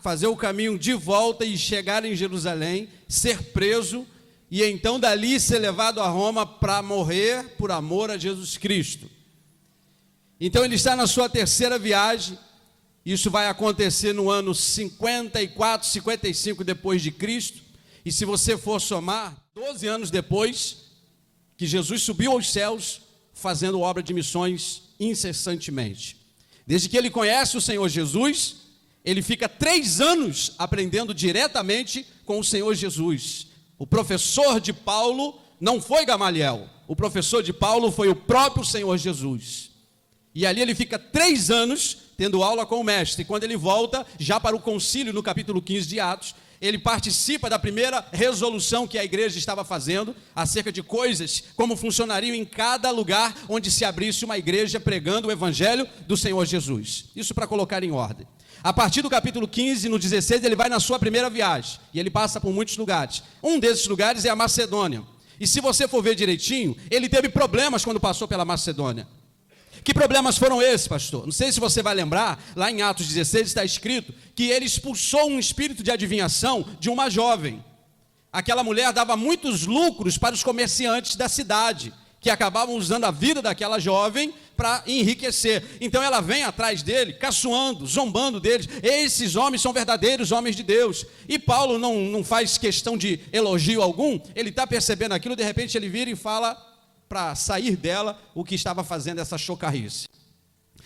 fazer o caminho de volta e chegar em Jerusalém, ser preso e então dali ser levado a Roma para morrer por amor a Jesus Cristo. Então ele está na sua terceira viagem. Isso vai acontecer no ano 54, 55 depois de Cristo. E se você for somar, 12 anos depois que Jesus subiu aos céus, fazendo obra de missões incessantemente. Desde que ele conhece o Senhor Jesus, ele fica 3 anos aprendendo diretamente com o Senhor Jesus. O professor de Paulo não foi Gamaliel, o professor de Paulo foi o próprio Senhor Jesus. E ali ele fica 3 anos tendo aula com o mestre. E quando ele volta, já para o concílio, no capítulo 15 de Atos, ele participa da primeira resolução que a igreja estava fazendo, acerca de coisas, como funcionariam em cada lugar onde se abrisse uma igreja pregando o evangelho do Senhor Jesus. Isso para colocar em ordem. A partir do capítulo 15, no 16, ele vai na sua primeira viagem, e ele passa por muitos lugares. Um desses lugares é a Macedônia. E se você for ver direitinho, ele teve problemas quando passou pela Macedônia. Que problemas foram esses, pastor? Não sei se você vai lembrar, lá em Atos 16 está escrito que ele expulsou um espírito de adivinhação de uma jovem. Aquela mulher dava muitos lucros para os comerciantes da cidade, que acabavam usando a vida daquela jovem para enriquecer. Então ela vem atrás dele, caçoando, zombando deles. Esses homens são verdadeiros homens de Deus. E Paulo não faz questão de elogio algum, ele está percebendo aquilo, de repente ele vira e fala para sair dela o que estava fazendo essa chocarrice.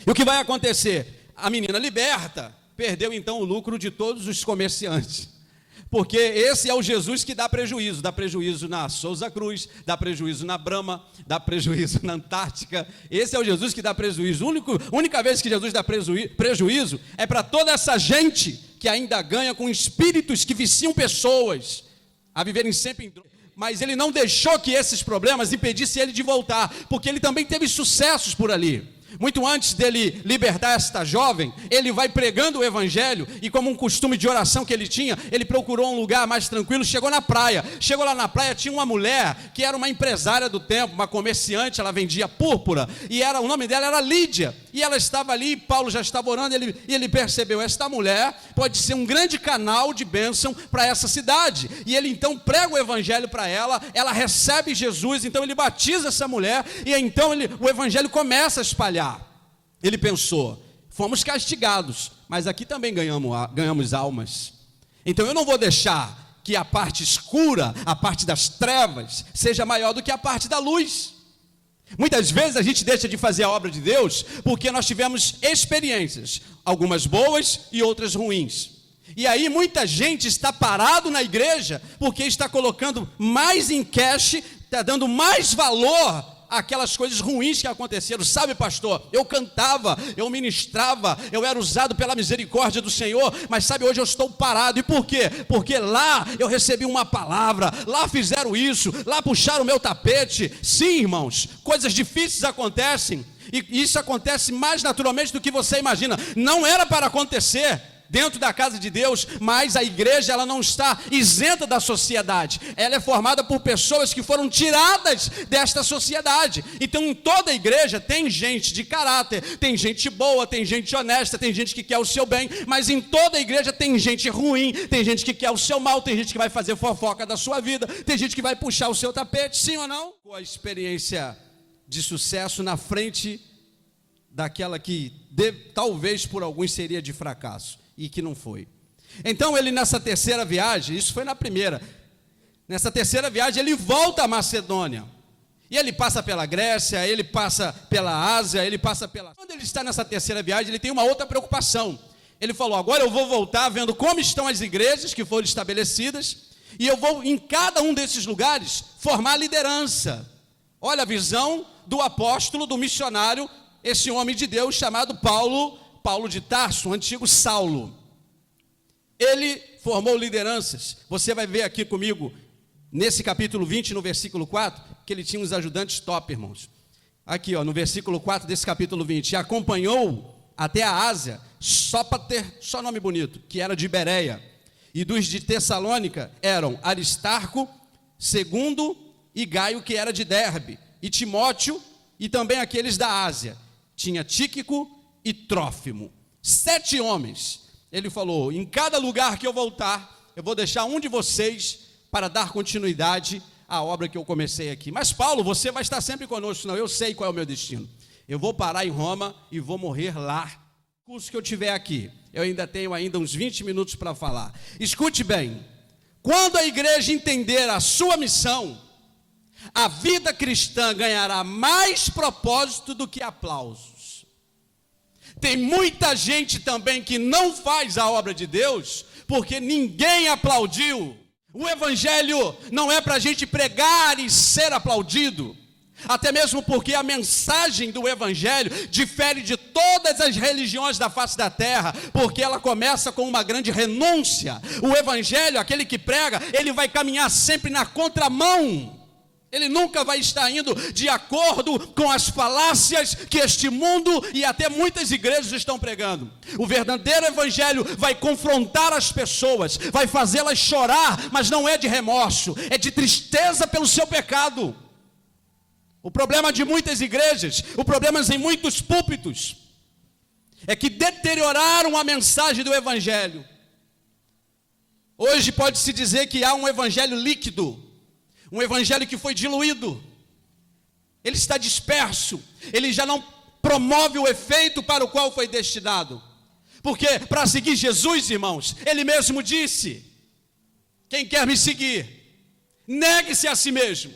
E o que vai acontecer? A menina liberta, perdeu então o lucro de todos os comerciantes. Porque esse é o Jesus que dá prejuízo na Souza Cruz, dá prejuízo na Brahma, dá prejuízo na Antártica. Esse é o Jesus que dá prejuízo. A única vez que Jesus dá prejuízo é para toda essa gente que ainda ganha com espíritos que viciam pessoas a viverem sempre em droga. Mas ele não deixou que esses problemas impedissem ele de voltar, porque ele também teve sucessos por ali. Muito antes dele libertar esta jovem, ele vai pregando o evangelho, e como um costume de oração que ele tinha, ele procurou um lugar mais tranquilo, chegou na praia. Chegou lá na praia, tinha uma mulher que era uma empresária do tempo, uma comerciante, ela vendia púrpura, e o nome dela era Lídia, e ela estava ali, e Paulo já estava orando, e ele percebeu, esta mulher pode ser um grande canal de bênção para essa cidade, e ele então prega o evangelho para ela, ela recebe Jesus, então ele batiza essa mulher, e então o evangelho começa a espalhar. Ele pensou, fomos castigados, mas aqui também ganhamos almas. Então eu não vou deixar que a parte escura, a parte das trevas, seja maior do que a parte da luz. Muitas vezes a gente deixa de fazer a obra de Deus porque nós tivemos experiências, algumas boas e outras ruins. E aí muita gente está parado na igreja porque está colocando mais em cash, está dando mais valor aquelas coisas ruins que aconteceram. Sabe, pastor, eu cantava, eu ministrava, eu era usado pela misericórdia do Senhor, mas sabe, hoje eu estou parado. E por quê? Porque lá eu recebi uma palavra, lá fizeram isso, lá puxaram o meu tapete. Sim, irmãos, coisas difíceis acontecem, e isso acontece mais naturalmente do que você imagina. Não era para acontecer dentro da casa de Deus, mas a igreja, ela não está isenta da sociedade, ela é formada por pessoas que foram tiradas desta sociedade. Então em toda a igreja tem gente de caráter, tem gente boa, tem gente honesta, tem gente que quer o seu bem, mas em toda a igreja tem gente ruim, tem gente que quer o seu mal, tem gente que vai fazer fofoca da sua vida, tem gente que vai puxar o seu tapete, sim ou não? Com a experiência de sucesso na frente daquela que talvez por alguns seria de fracasso, e que não foi. Então ele, nessa terceira viagem, isso foi na primeira, nessa terceira viagem ele volta à Macedônia, e ele passa pela Grécia, ele passa pela Ásia, ele passa pela... Quando ele está nessa terceira viagem, ele tem uma outra preocupação. Ele falou, agora eu vou voltar vendo como estão as igrejas que foram estabelecidas, e eu vou em cada um desses lugares formar liderança. Olha a visão do apóstolo, do missionário, esse homem de Deus chamado Paulo de Tarso, o antigo Saulo. Ele formou lideranças. Você vai ver aqui comigo, nesse capítulo 20, no versículo 4, que ele tinha uns ajudantes top, irmãos. Aqui, no versículo 4 desse capítulo 20. E acompanhou até a Ásia, só para ter, só nome bonito, que era de Bereia. E dos de Tessalônica eram Aristarco, Segundo e Gaio, que era de Derbe, e Timóteo, e também aqueles da Ásia. Tinha Tíquico e Trófimo, 7 homens. ele falou: em cada lugar que eu voltar, eu vou deixar um de vocês para dar continuidade à obra que eu comecei aqui. Mas Paulo, você vai estar sempre conosco. Não, eu sei qual é o meu destino. Eu vou parar em Roma e vou morrer lá. O curso que eu tiver aqui, eu ainda tenho uns 20 minutos para falar. Escute bem, quando a igreja entender a sua missão, a vida cristã ganhará mais propósito do que aplausos. Tem muita gente também que não faz a obra de Deus porque ninguém aplaudiu. O evangelho não é para a gente pregar e ser aplaudido, até mesmo porque a mensagem do evangelho difere de todas as religiões da face da terra, porque ela começa com uma grande renúncia. O evangelho, aquele que prega, ele vai caminhar sempre na contramão. Ele nunca vai estar indo de acordo com as falácias que este mundo e até muitas igrejas estão pregando. O verdadeiro evangelho vai confrontar as pessoas, vai fazê-las chorar, mas não é de remorso, é de tristeza pelo seu pecado. O problema de muitas igrejas, o problema em muitos púlpitos, é que deterioraram a mensagem do evangelho. Hoje pode-se dizer que há um evangelho líquido, um evangelho que foi diluído, ele está disperso, ele já não promove o efeito para o qual foi destinado, porque para seguir Jesus, irmãos, ele mesmo disse: quem quer me seguir, negue-se a si mesmo,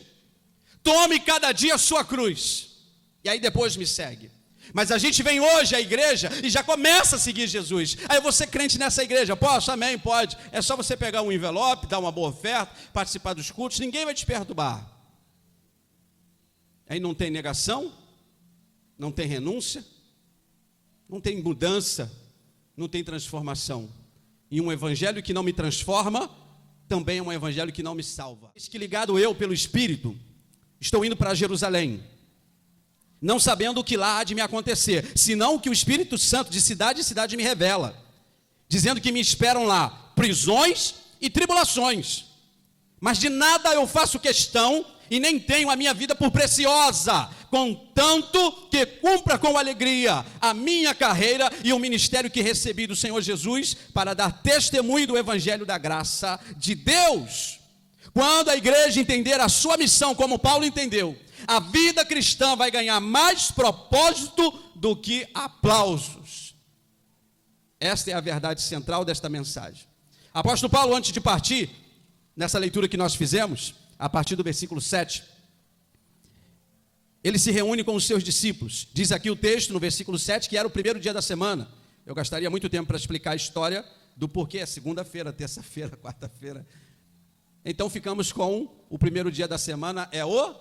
tome cada dia a sua cruz, e aí depois me segue. Mas a gente vem hoje à igreja e já começa a seguir Jesus. Aí você crente nessa igreja, posso? Amém, pode. É só você pegar um envelope, dar uma boa oferta, participar dos cultos, ninguém vai te perturbar. Aí não tem negação, não tem renúncia, não tem mudança, não tem transformação. E um evangelho que não me transforma, também é um evangelho que não me salva. Diz que ligado eu pelo Espírito, estou indo para Jerusalém, não sabendo o que lá há de me acontecer, senão o que o Espírito Santo de cidade em cidade me revela, dizendo que me esperam lá prisões e tribulações. Mas de nada eu faço questão e nem tenho a minha vida por preciosa, contanto que cumpra com alegria a minha carreira e o ministério que recebi do Senhor Jesus, para dar testemunho do evangelho da graça de Deus. Quando a igreja entender a sua missão, como Paulo entendeu, a vida cristã vai ganhar mais propósito do que aplausos. Esta é a verdade central desta mensagem. Apóstolo Paulo, antes de partir, nessa leitura que nós fizemos, a partir do versículo 7, ele se reúne com os seus discípulos. Diz aqui o texto, no versículo 7, que era o primeiro dia da semana. Eu gastaria muito tempo para explicar a história do porquê é segunda-feira, terça-feira, quarta-feira. Então ficamos com o primeiro dia da semana, é o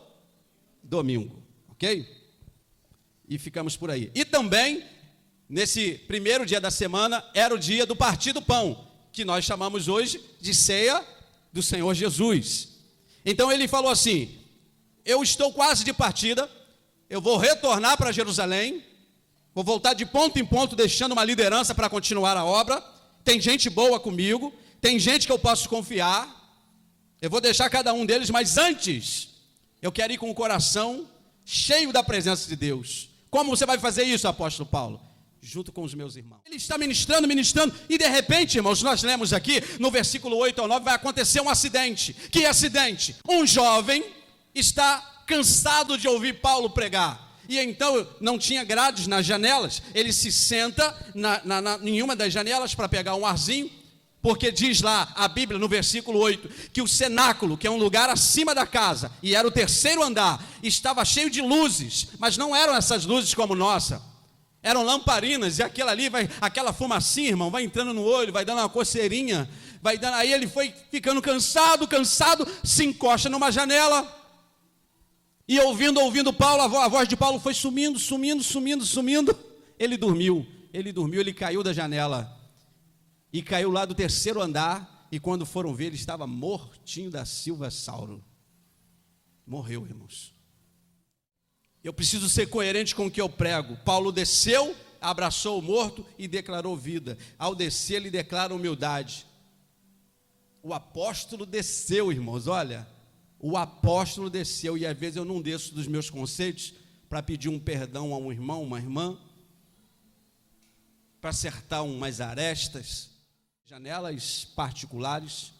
domingo, ok? E ficamos por aí. E também, nesse primeiro dia da semana, era o dia do partir do pão, que nós chamamos hoje de ceia do Senhor Jesus. Então ele falou assim: eu estou quase de partida, eu vou retornar para Jerusalém, vou voltar de ponto em ponto, deixando uma liderança para continuar a obra. Tem gente boa comigo, tem gente que eu posso confiar, eu vou deixar cada um deles, mas antes eu quero ir com o coração cheio da presença de Deus. Como você vai fazer isso, apóstolo Paulo? Junto com os meus irmãos. Ele está ministrando, e de repente, irmãos, nós lemos aqui, no versículo 8 ao 9, vai acontecer um acidente. Que acidente? Um jovem está cansado de ouvir Paulo pregar, e então não tinha grades nas janelas, ele se senta em uma das janelas para pegar um arzinho, porque diz lá a Bíblia no versículo 8, que o cenáculo, que é um lugar acima da casa, e era o terceiro andar, estava cheio de luzes, mas não eram essas luzes como nossa, eram lamparinas, e aquela fumacinha, irmão, vai entrando no olho, vai dando uma coceirinha, aí ele foi ficando cansado, se encosta numa janela, e ouvindo Paulo, a voz de Paulo foi sumindo, ele dormiu, ele caiu da janela, e caiu lá do terceiro andar, e quando foram ver, ele estava mortinho da Silva Sauro. Morreu, irmãos. Eu preciso ser coerente com o que eu prego. Paulo desceu, abraçou o morto e declarou vida. Ao descer, ele declara humildade. O apóstolo desceu, irmãos, olha. O apóstolo desceu, e às vezes eu não desço dos meus conceitos para pedir um perdão a um irmão, uma irmã, para acertar umas arestas. janelas particulares,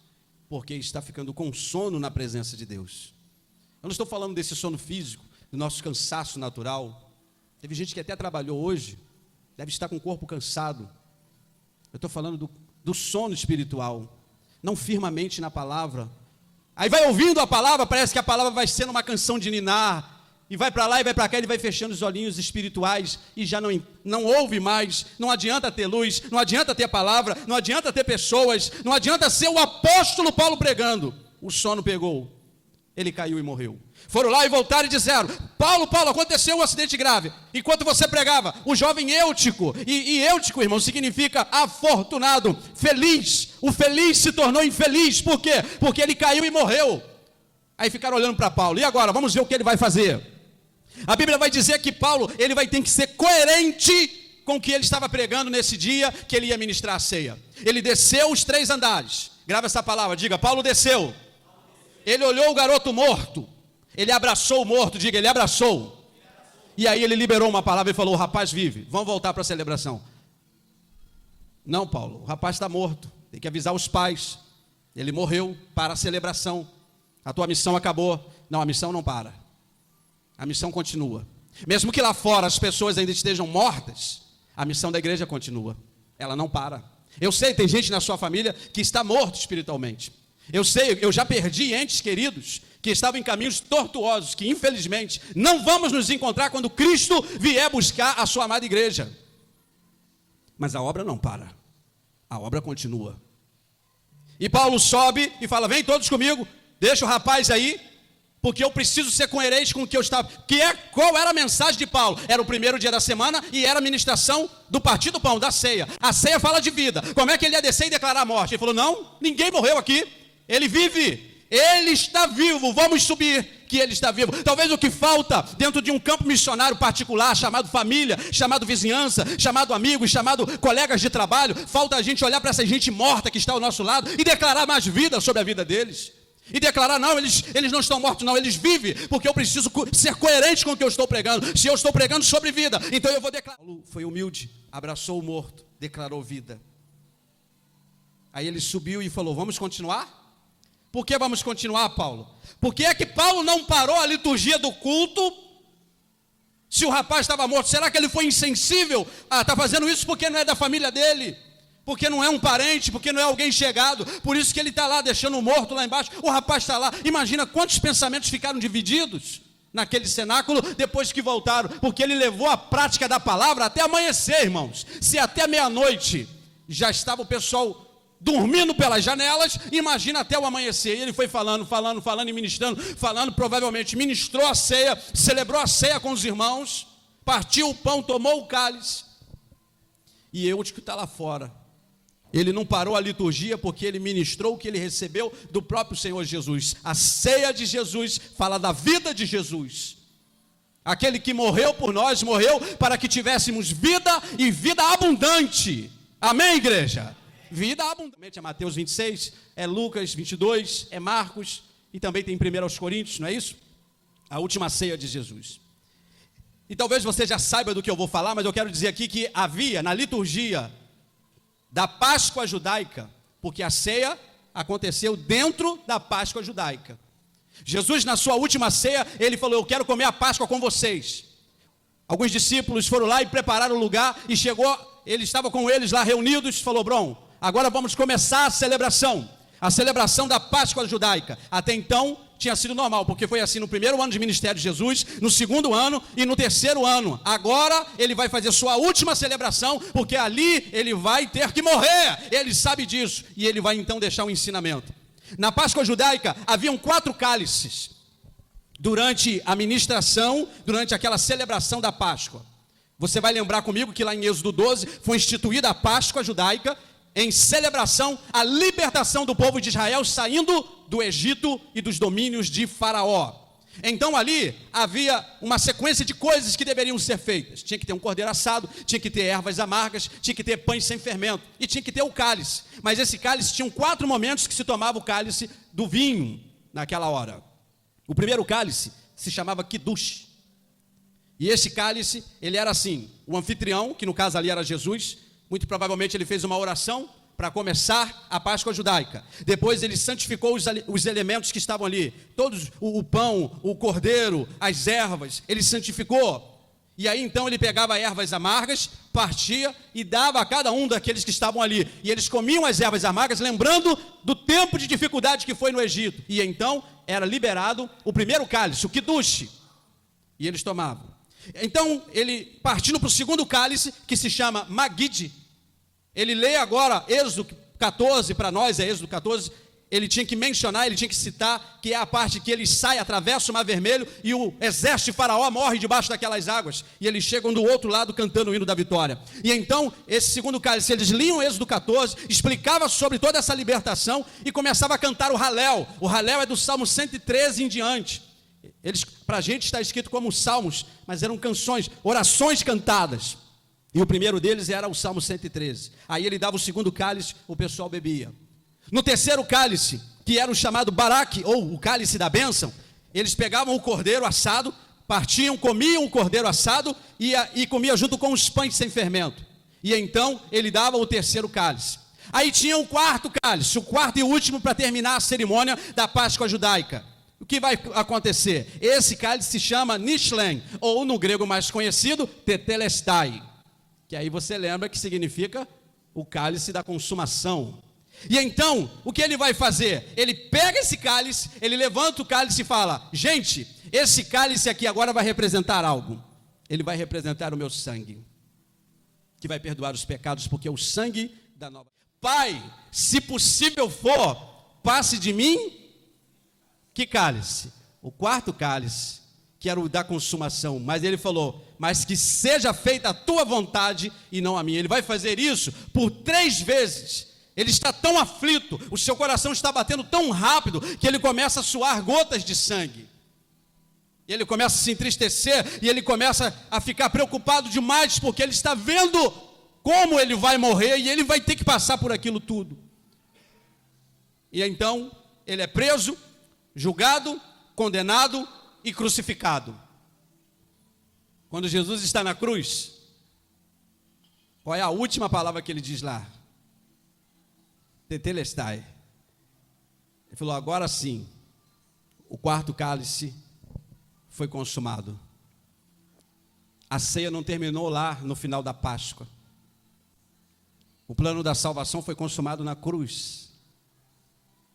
porque está ficando com sono na presença de Deus. Eu não estou falando desse sono físico, do nosso cansaço natural. Teve gente que até trabalhou hoje, deve estar com o corpo cansado. Eu estou falando do sono espiritual, não firmemente na palavra. Aí vai ouvindo a palavra, parece que a palavra vai sendo uma canção de ninar, e vai para lá e vai para cá, ele vai fechando os olhinhos espirituais, e já não ouve mais. Não adianta ter luz, não adianta ter palavra, não adianta ter pessoas, não adianta ser o apóstolo Paulo pregando. O sono pegou, ele caiu e morreu. Foram lá e voltaram e disseram: Paulo, aconteceu um acidente grave. Enquanto você pregava, o jovem Eutico, e Eutico, irmão, significa afortunado, feliz. O feliz se tornou infeliz. Por quê? Porque ele caiu e morreu. Aí ficaram olhando para Paulo. E agora? Vamos ver o que ele vai fazer. A Bíblia vai dizer que Paulo, ele vai ter que ser coerente com o que ele estava pregando nesse dia que ele ia ministrar a ceia. Ele desceu os 3 andares. Grava essa palavra, diga: Paulo desceu. Ele olhou o garoto morto. Ele abraçou o morto, diga: ele abraçou. E aí ele liberou uma palavra e falou: o rapaz vive, vamos voltar para a celebração. Não, Paulo, o rapaz está morto, tem que avisar os pais. Ele morreu para a celebração. A tua missão acabou. Não, a missão não para. A missão continua. Mesmo que lá fora as pessoas ainda estejam mortas, a missão da igreja continua. Ela não para. Eu sei, tem gente na sua família que está morto espiritualmente. Eu sei, eu já perdi entes queridos que estavam em caminhos tortuosos, que infelizmente não vamos nos encontrar quando Cristo vier buscar a sua amada igreja. Mas a obra não para. A obra continua. E Paulo sobe e fala: vem todos comigo, deixa o rapaz aí, porque eu preciso ser coerente com o que eu estava. Qual era a mensagem de Paulo? Era o primeiro dia da semana e era a ministração do partir do pão, da ceia. A ceia fala de vida. Como é que ele ia descer e declarar a morte? Ele falou: não, ninguém morreu aqui. Ele vive. Ele está vivo. Vamos subir, que ele está vivo. Talvez o que falta dentro de um campo missionário particular, chamado família, chamado vizinhança, chamado amigos, chamado colegas de trabalho, falta a gente olhar para essa gente morta que está ao nosso lado e declarar mais vida sobre a vida deles. E declarar: não, eles não estão mortos, não, eles vivem, porque eu preciso ser coerente com o que eu estou pregando. Se eu estou pregando sobre vida, então eu vou declarar. Paulo foi humilde, abraçou o morto, declarou vida. Aí ele subiu e falou: vamos continuar? Por que vamos continuar, Paulo? Por que é que Paulo não parou a liturgia do culto se o rapaz estava morto? Será que ele foi insensível? Está fazendo isso porque não é da família dele, porque não é um parente, porque não é alguém chegado, por isso que ele está lá deixando o morto lá embaixo. O rapaz está lá. Imagina quantos pensamentos ficaram divididos naquele cenáculo depois que voltaram, porque ele levou a prática da palavra até amanhecer, irmãos. Se até meia-noite já estava o pessoal dormindo pelas janelas, imagina até o amanhecer. E ele foi falando e ministrando, provavelmente ministrou a ceia, celebrou a ceia com os irmãos, partiu o pão, tomou o cálice. E Eutico está lá fora. Ele não parou a liturgia porque ele ministrou o que ele recebeu do próprio Senhor Jesus. A ceia de Jesus fala da vida de Jesus. Aquele que morreu por nós, morreu para que tivéssemos vida e vida abundante. Amém, igreja? Vida abundante. É Mateus 26, é Lucas 22, é Marcos, e também tem 1 Coríntios, não é isso? A última ceia de Jesus. E talvez você já saiba do que eu vou falar, mas eu quero dizer aqui que havia na liturgia da Páscoa judaica, porque a ceia aconteceu dentro da Páscoa judaica. Jesus, na sua última ceia, ele falou: eu quero comer a Páscoa com vocês. Alguns discípulos foram lá e prepararam o lugar, e chegou, ele estava com eles lá reunidos, falou: Brom, agora vamos começar a celebração da Páscoa judaica. Até então tinha sido normal, porque foi assim no primeiro ano de ministério de Jesus, no segundo ano e no terceiro ano. Agora ele vai fazer sua última celebração, porque ali ele vai ter que morrer. Ele sabe disso e ele vai então deixar um ensinamento. Na Páscoa judaica haviam 4 cálices durante a ministração, durante aquela celebração da Páscoa. Você vai lembrar comigo que lá em Êxodo 12 foi instituída a Páscoa judaica, em celebração à libertação do povo de Israel saindo do Egito e dos domínios de Faraó. Então ali havia uma sequência de coisas que deveriam ser feitas. Tinha que ter um cordeiro assado, tinha que ter ervas amargas, tinha que ter pães sem fermento e tinha que ter o cálice. Mas esse cálice tinha 4 momentos que se tomava o cálice do vinho naquela hora. O primeiro cálice se chamava Kiddush. E esse cálice, ele era assim: o anfitrião, que no caso ali era Jesus, muito provavelmente ele fez uma oração para começar a Páscoa judaica. Depois ele santificou os elementos que estavam ali, todos, o pão, o cordeiro, as ervas, ele santificou. E aí então ele pegava ervas amargas, partia e dava a cada um daqueles que estavam ali. E eles comiam as ervas amargas, lembrando do tempo de dificuldade que foi no Egito. E então era liberado o primeiro cálice, o quidush. E eles tomavam. Então ele, partindo para o segundo cálice, que se chama Magid, ele lê agora Êxodo 14, para nós é Êxodo 14, ele tinha que mencionar, ele tinha que citar, que é a parte que eles saem, atravessam o Mar Vermelho, e o exército de Faraó morre debaixo daquelas águas, e eles chegam do outro lado cantando o hino da vitória. E então, esse segundo cálice, eles liam Êxodo 14, explicava sobre toda essa libertação, e começava a cantar o Halel. O Halel é do Salmo 113 em diante. Para a gente está escrito como salmos, mas eram canções, orações cantadas. E o primeiro deles era o Salmo 113. Aí ele dava o segundo cálice, o pessoal bebia. No terceiro cálice, que era o chamado Barak, ou o cálice da bênção, eles pegavam o cordeiro assado, partiam, comiam o cordeiro assado e comia junto com os pães sem fermento. E então ele dava o terceiro cálice. Aí tinha o quarto cálice, o quarto e último para terminar a cerimônia da Páscoa judaica. O que vai acontecer? Esse cálice se chama Nishlen, ou no grego mais conhecido, Tetelestai, que aí você lembra que significa o cálice da consumação. E então, o que ele vai fazer? Ele pega esse cálice, ele levanta o cálice e fala: gente, esse cálice aqui agora vai representar algo. Ele vai representar o meu sangue, que vai perdoar os pecados, porque é o sangue da nova. Pai, se possível for, passe de mim, que cálice? O quarto cálice, que era o da consumação, mas ele falou: mas que seja feita a tua vontade e não a minha. Ele vai fazer isso por 3 vezes. Ele está tão aflito, o seu coração está batendo tão rápido, que ele começa a suar gotas de sangue. E ele começa a se entristecer, e ele começa a ficar preocupado demais, porque ele está vendo como ele vai morrer, e ele vai ter que passar por aquilo tudo. E então, ele é preso, julgado, condenado e crucificado. Quando Jesus está na cruz, qual é a última palavra que ele diz lá? Tetelestai. Ele falou: agora sim, o quarto cálice foi consumado. A ceia não terminou lá no final da Páscoa. O plano da salvação foi consumado na cruz,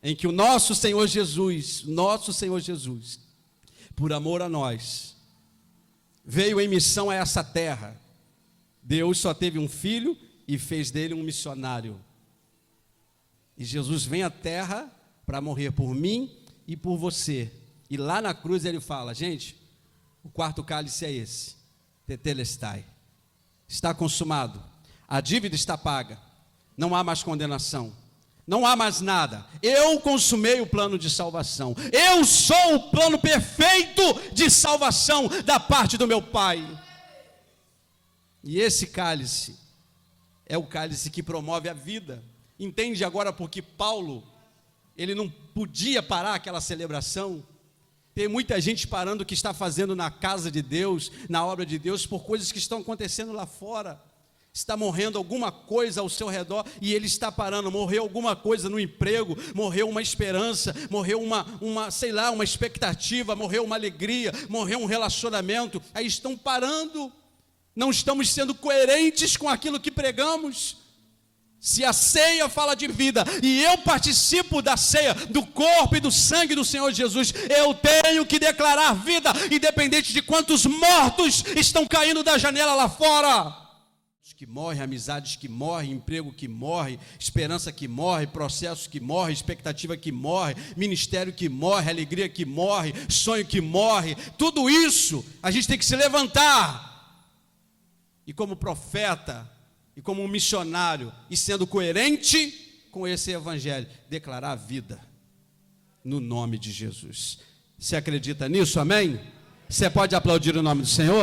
em que o nosso Senhor Jesus, por amor a nós, veio em missão a essa terra. Deus só teve um filho e fez dele um missionário. E Jesus vem à terra para morrer por mim e por você. E lá na cruz ele fala: gente, o quarto cálice é esse, Tetelestai. Está consumado, a dívida está paga, não há mais condenação, não há mais nada. Eu consumei o plano de salvação. Eu sou o plano perfeito de salvação da parte do meu Pai. E esse cálice é o cálice que promove a vida. Entende agora porque Paulo, ele não podia parar aquela celebração? Tem muita gente parando o que está fazendo na casa de Deus, na obra de Deus, por coisas que estão acontecendo lá fora. Está morrendo alguma coisa ao seu redor e ele está parando. Morreu alguma coisa no emprego, morreu uma esperança, morreu uma expectativa, morreu uma alegria, morreu um relacionamento. Aí estão parando. Não estamos sendo coerentes com aquilo que pregamos. Se a ceia fala de vida e eu participo da ceia, do corpo e do sangue do Senhor Jesus, eu tenho que declarar vida, independente de quantos mortos estão caindo da janela lá fora. Que morre, amizades que morrem, emprego que morre, esperança que morre, processo que morre, expectativa que morre, ministério que morre, alegria que morre, sonho que morre. Tudo isso a gente tem que se levantar e, como profeta e como um missionário, e sendo coerente com esse evangelho, declarar a vida no nome de Jesus. Você acredita nisso? Amém? Você pode aplaudir o nome do Senhor?